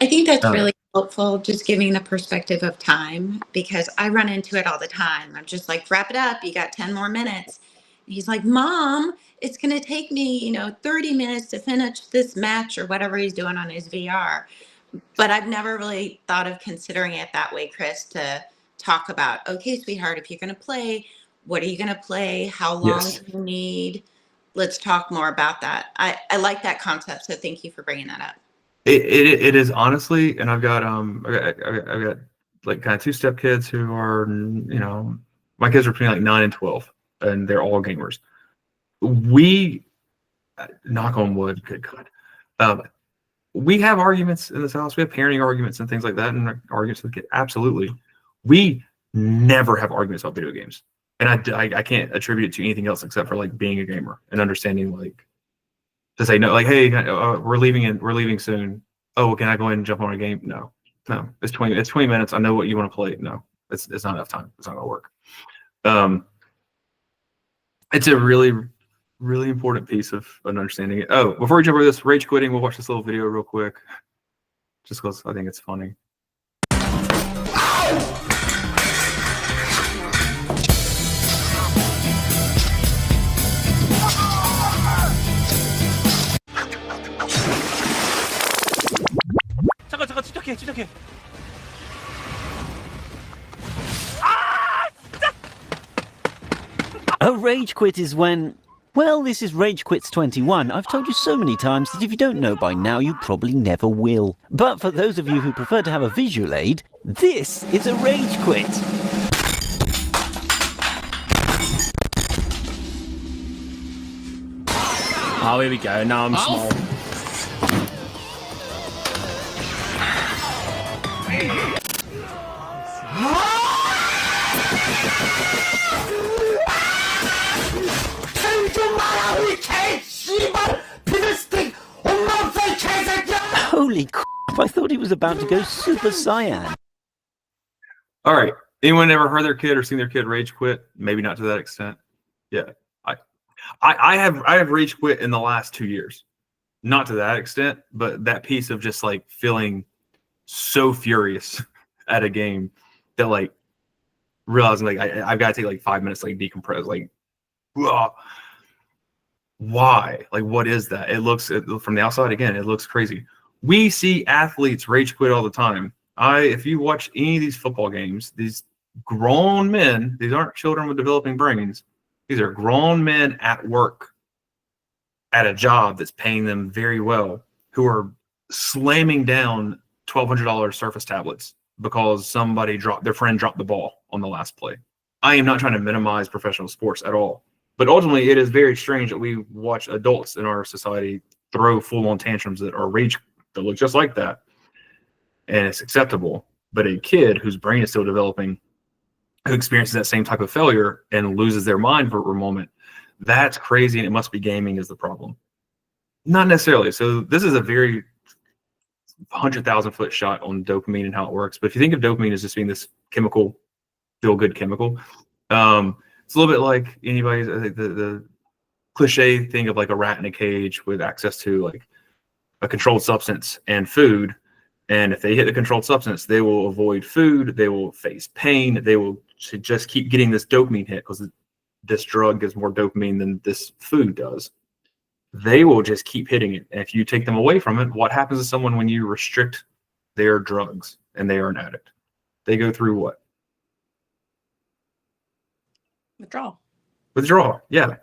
I think that's really helpful, just giving the perspective of time, because I run into it all the time. I'm just like, wrap it up. You got 10 more minutes. And he's like, Mom, it's going to take me, 30 minutes to finish this match or whatever he's doing on his VR. But I've never really thought of considering it that way, Chris, to talk about, okay, sweetheart, if you're going to play, what are you going to play? How long Yes. do you need? Let's talk more about that. I like that concept. So thank you for bringing that up. It is honestly, and I've got like kind of 2 step kids who are, my kids are between like 9 and 12, and they're all gamers. We, knock on wood, good God, we have arguments in this house. We have parenting arguments and things like that, and arguments with the kid. Absolutely, we never have arguments about video games, and I can't attribute it to anything else except for like being a gamer and understanding, like, to say no, like, hey, we're leaving soon. Oh, can I go ahead and jump on a game? No, it's 20 minutes. I know what you want to play. No, it's not enough time. It's not gonna work. It's a really, really important piece of understanding it. Oh, before we jump over this, rage quitting, we'll watch this little video real quick, just because I think it's funny. 잠깐 지적해. A rage quit is when... Well, this is Rage Quits 21. I've told you so many times that if you don't know by now, you probably never will. But for those of you who prefer to have a visual aid, this is a rage quit. Oh, here we go. Now I'm small. Holy crap, I thought he was about to go Super Saiyan. All right. Anyone ever heard their kid or seen their kid rage quit? Maybe not to that extent. Yeah. I have rage quit in the last 2 years. Not to that extent, but that piece of just like feeling so furious at a game that, like, realizing like I've got to take like 5 minutes to like decompress. Like, why? Like, what is that? From the outside, again, it looks crazy. We see athletes rage quit all the time. If you watch any of these football games, these grown men, these aren't children with developing brains. These are grown men at work, at a job that's paying them very well, who are slamming down $1,200 Surface tablets because their friend dropped the ball on the last play. I am not trying to minimize professional sports at all, but ultimately it is very strange that we watch adults in our society throw full-on tantrums that look just like that, and it's acceptable. But a kid whose brain is still developing, who experiences that same type of failure and loses their mind for a moment, that's crazy, and it must be gaming is the problem. Not necessarily. So this is a very 100,000-foot shot on dopamine and how it works. But if you think of dopamine as just being this chemical, feel-good chemical, it's a little bit like anybody's, I think the cliche thing of like a rat in a cage with access to like a controlled substance and food. And if they hit the controlled substance, they will avoid food, they will face pain, they will just keep getting this dopamine hit because this drug gives more dopamine than this food does. They will just keep hitting it. And if you take them away from it, what happens to someone when you restrict their drugs and they are an addict? They go through what? Withdrawal. Withdrawal, yeah.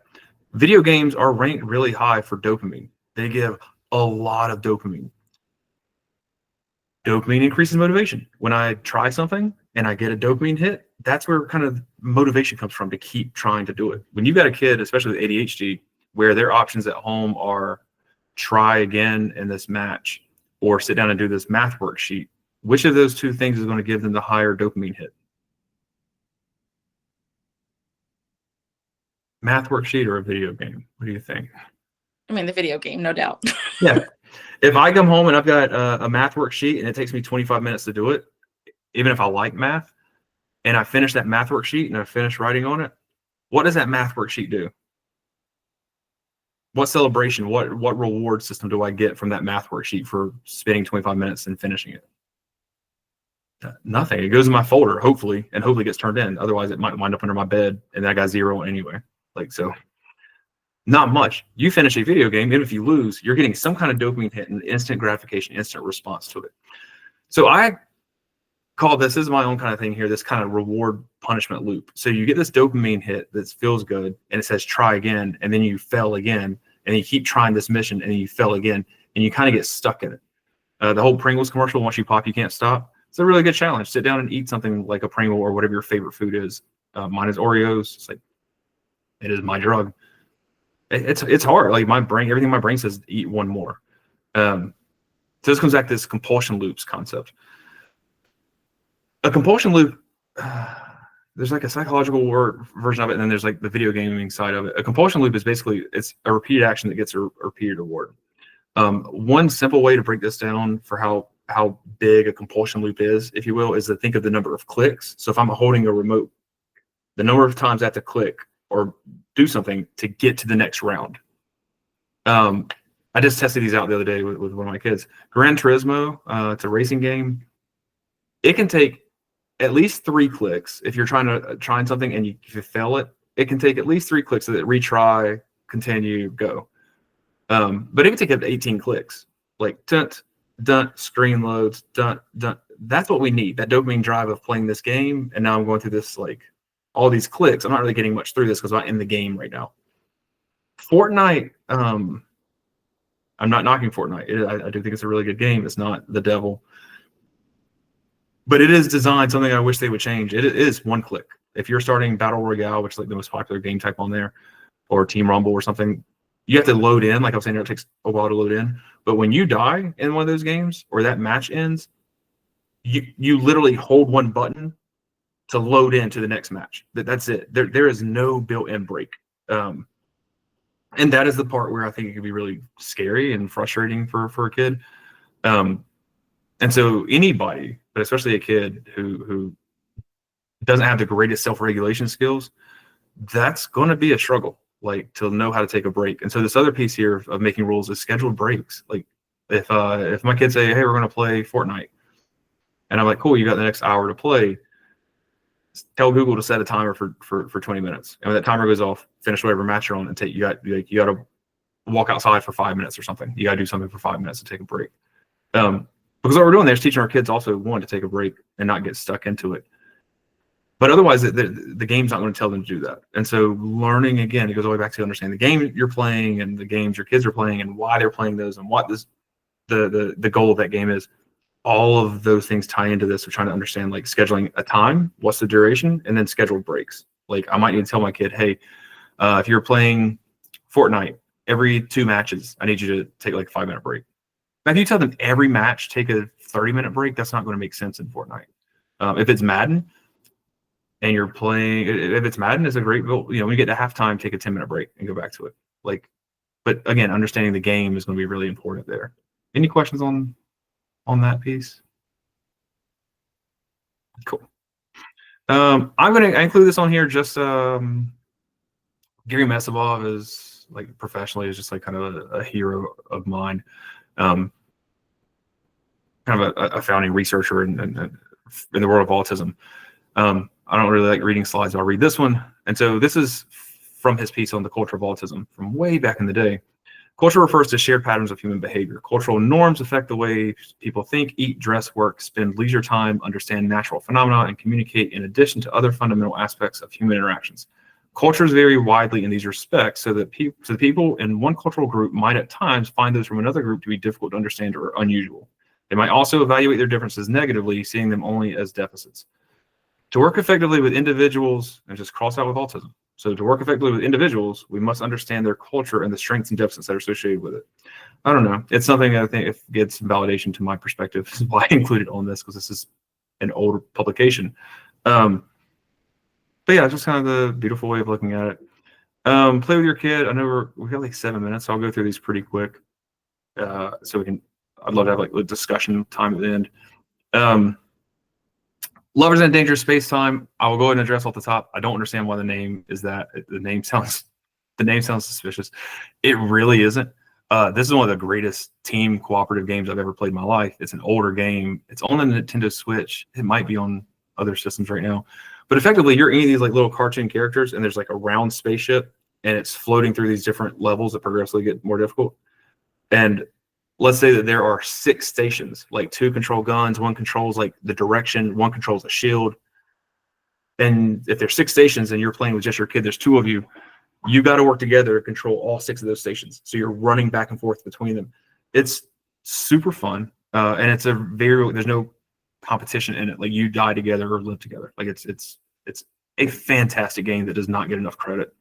Video games are ranked really high for dopamine. They give a lot of dopamine. Dopamine increases motivation. When I try something and I get a dopamine hit, that's where kind of motivation comes from to keep trying to do it. When you've got a kid, especially with ADHD, where their options at home are try again in this match or sit down and do this math worksheet, which of those two things is going to give them the higher dopamine hit? Math worksheet or a video game? What do you think? I mean, the video game, no doubt. Yeah. If I come home and I've got a math worksheet and it takes me 25 minutes to do it, even if I like math, and I finish that math worksheet and I finish writing on it, what does that math worksheet do? What celebration, what reward system do I get from that math worksheet for spending 25 minutes and finishing it? Nothing. It goes in my folder, hopefully, and hopefully gets turned in. Otherwise, it might wind up under my bed, and I got 0 anyway. Like, so not much. You finish a video game, even if you lose, you're getting some kind of dopamine hit and instant gratification, instant response to it. So I call this is my own kind of thing here, this kind of reward punishment loop. So you get this dopamine hit that feels good, and it says try again, and then you fail again, and you keep trying this mission, and then you fail again, and you kind of get stuck in it. The whole Pringles commercial, once you pop, you can't stop. It's a really good challenge. Sit down and eat something like a Pringle or whatever your favorite food is. Mine is Oreos. It's like, it is my drug. It's hard. Like my brain, everything my brain says, eat one more. So this comes back to this compulsion loops concept. A compulsion loop, there's like a psychological version of it, and then there's like the video gaming side of it. A compulsion loop is basically, it's a repeated action that gets a repeated reward. One simple way to break this down for how big a compulsion loop is, if you will, is to think of the number of clicks. So if I'm holding a remote, the number of times I have to click or do something to get to the next round. I just tested these out the other day with one of my kids. Gran Turismo, it's a racing game. It can take at least 3 clicks if you're trying something and if you fail it. It can take at least 3 clicks so that retry, continue, go. But it can take up to 18 clicks. Like dun, screen loads, dun. That's what we need. That dopamine drive of playing this game, and now I'm going through this like all these clicks. I'm not really getting much through this because I'm not in the game right now. Fortnite, I'm not knocking Fortnite. I do think it's a really good game. It's not the devil. But it is designed, something I wish they would change. It is 1 click. If you're starting Battle Royale, which is like the most popular game type on there, or Team Rumble or something, you have to load in. Like I was saying, it takes a while to load in. But when you die in one of those games or that match ends, you literally hold one button to load into the next match. That's it. There is no built-in break. And that is the part where I think it can be really scary and frustrating for a kid. And so anybody, but especially a kid who doesn't have the greatest self-regulation skills, that's going to be a struggle, like to know how to take a break. And so this other piece here of making rules is scheduled breaks. Like if my kids say, hey, we're going to play Fortnite, and I'm like, cool, you got the next hour to play, tell Google to set a timer for 20 minutes. And when that timer goes off, finish whatever match you're on, and you got to walk outside for 5 minutes or something. You got to do something for 5 minutes to take a break. Because what we're doing there is teaching our kids also, one, to take a break and not get stuck into it. But otherwise, the game's not going to tell them to do that. And so learning, again, it goes all the way back to understanding the game you're playing and the games your kids are playing and why they're playing those and what the goal of that game is. All of those things tie into this. We're trying to understand, like, scheduling a time, what's the duration, and then scheduled breaks. Like, I might need to tell my kid, hey, if you're playing Fortnite, every 2 matches, I need you to take like a 5-minute break. Now, if you tell them every match take a 30-minute break, that's not going to make sense in Fortnite. If it's Madden and you're playing, if it's Madden, it's a great, when you get to halftime, take a 10-minute break and go back to it. Like, but again, understanding the game is going to be really important there. Any questions on that piece? Cool. I'm going to include this on here. Just Gary Mesabov is, like, professionally, is just like kind of a hero of mine. Kind of a founding researcher in the world of autism. I don't really like reading slides. I'll read this one. And so this is from his piece on the culture of autism from way back in the day. Culture refers to shared patterns of human behavior. Cultural norms affect the way people think, eat, dress, work, spend leisure time, understand natural phenomena, and communicate, in addition to other fundamental aspects of human interactions. Cultures vary widely in these respects, so that people in one cultural group might at times find those from another group to be difficult to understand or unusual. They might also evaluate their differences negatively, seeing them only as deficits. To work effectively with individuals, and just cross out with autism. So to work effectively with individuals, we must understand their culture and the strengths and deficits that are associated with it. I don't know. It's something I think it gets validation to my perspective. This is why I included on this, because this is an older publication. But yeah, just kind of the beautiful way of looking at it. Play with your kid. I know we got like 7 minutes, so I'll go through these pretty quick. So we can. I'd love to have like a discussion time at the end. Lovers in a Dangerous Space Time. I will go ahead and address off the top. I don't understand why the name is that. The name sounds suspicious. It really isn't. This is one of the greatest team cooperative games I've ever played in my life. It's an older game. It's on the Nintendo Switch. It might be on other systems right now. But effectively, you're any of these like little cartoon characters, and there's like a round spaceship, and it's floating through these different levels that progressively get more difficult. And let's say that there are 6 stations, like 2 control guns, 1 controls like the direction, 1 controls a shield. And if there's 6 stations and you're playing with just your kid, there's 2 of you, you got to work together to control all 6 of those stations. So you're running back and forth between them. It's super fun. And it's there's no competition in it. Like you die together or live together. Like it's a fantastic game that does not get enough credit.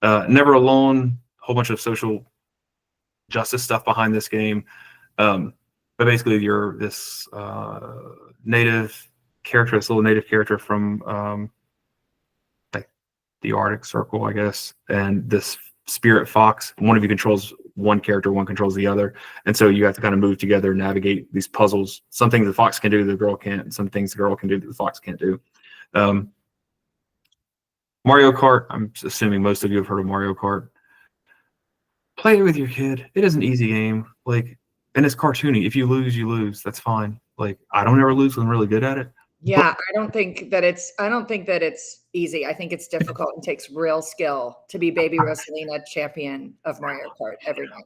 Never Alone, a whole bunch of social justice stuff behind this game. But basically you're this native character, this little native character from like the Arctic Circle, I guess, and this spirit fox. One of you controls one character, one controls the other, and so you have to kind of move together, navigate these puzzles. Some things the fox can do the girl can't, and some things the girl can do that the fox can't do. Mario Kart, I'm assuming most of you have heard of Mario Kart. Play it with your kid. It is an easy game, like, and it's cartoony. If you lose, you lose. That's fine. Like, I don't ever lose when I'm really good at it. Yeah, I don't think that it's easy. I think it's difficult and takes real skill to be baby Rosalina champion of Mario Kart every night.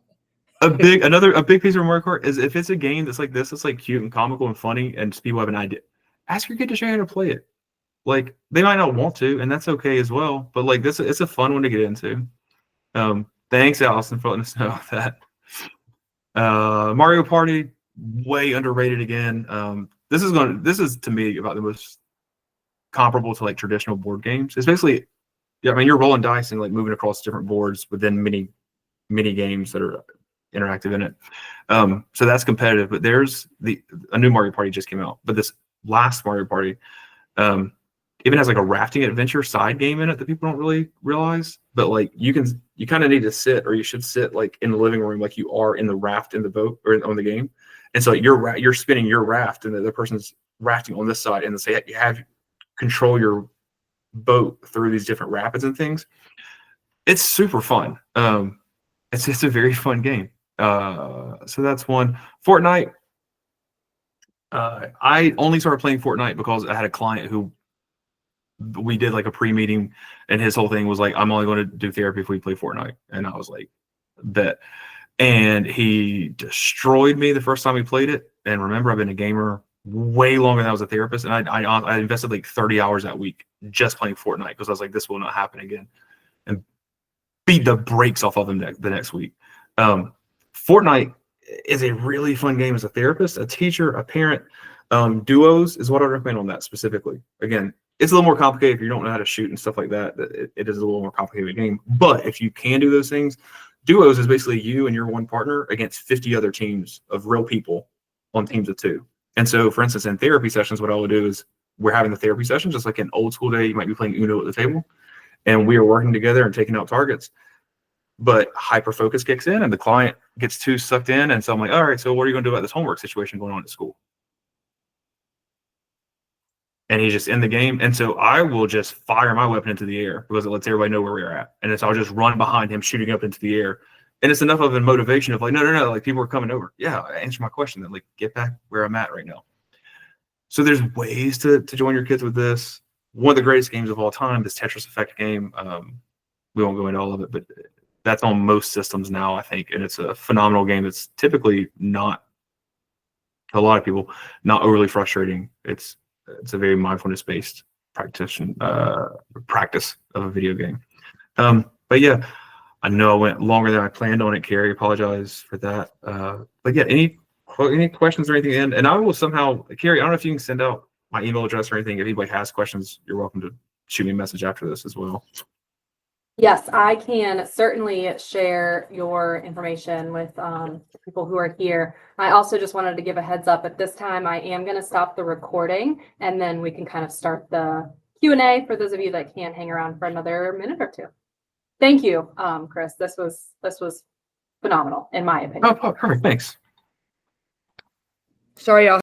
A big piece of Mario Kart is if it's a game that's like this, it's like cute and comical and funny, and people have an idea. Ask your kid to show you how to play it. Like, they might not want to, and that's okay as well. But like this, it's a fun one to get into. Thanks, Allison, for letting us know that. Mario Party, way underrated again. This is to me about the most comparable to like traditional board games. It's basically, yeah, I mean, you're rolling dice and like moving across different boards within mini games that are interactive in it. So that's competitive. But there's a new Mario Party just came out. But this last Mario Party even has like a rafting adventure side game in it that people don't really realize. But like you kind of need to sit, or you should sit like in the living room, like you are in the raft in the boat or on the game. And so you're spinning your raft, and the other person's rafting on this side, and say you have control your boat through these different rapids and things. It's super fun. It's a very fun game. So that's one. Fortnite. I only started playing Fortnite because I had a client who we did like a pre-meeting, and his whole thing was like, I'm only going to do therapy if we play Fortnite. And I was like, bet. And he destroyed me the first time we played it. And remember, I've been a gamer way longer than I was a therapist. And I invested like 30 hours that week just playing Fortnite because I was like, this will not happen again. And beat the brakes off of him the next week. Fortnite is a really fun game as a therapist, a teacher, a parent. Duos is what I recommend on that specifically. Again, it's a little more complicated if you don't know how to shoot and stuff like that. It is a little more complicated game. But if you can do those things, Duos is basically you and your one partner against 50 other teams of real people on teams of 2. And so, for instance, in therapy sessions, what I would do is we're having the therapy session, just like an old school day, you might be playing Uno at the table, and we are working together and taking out targets. But hyper focus kicks in, and the client gets too sucked in. And so I'm like, all right, so what are you going to do about this homework situation going on at school? And he's just in the game. And so I will just fire my weapon into the air because it lets everybody know where we're at. And so I'll just run behind him, shooting up into the air. And it's enough of a motivation of like, no, like people are coming over. Yeah, answer my question. Then like get back where I'm at right now. So there's ways to join your kids with this. One of the greatest games of all time, this Tetris Effect game. We won't go into all of it, but that's on most systems now, I think. And it's a phenomenal game. It's typically not, a lot of people, not overly frustrating. It's a very mindfulness-based practice of a video game. But yeah, I know I went longer than I planned on it, Carrie. Apologize for that. But yeah, any questions or anything? And I will somehow, Carrie, I don't know if you can send out my email address or anything. If anybody has questions, you're welcome to shoot me a message after this as well. Yes, I can certainly share your information with people who are here. I also just wanted to give a heads up at this time. I am going to stop the recording and then we can kind of start the Q&A for those of you that can hang around for another minute or two. Thank you, Chris. This was phenomenal in my opinion. Oh, perfect. Thanks. Sorry, y'all.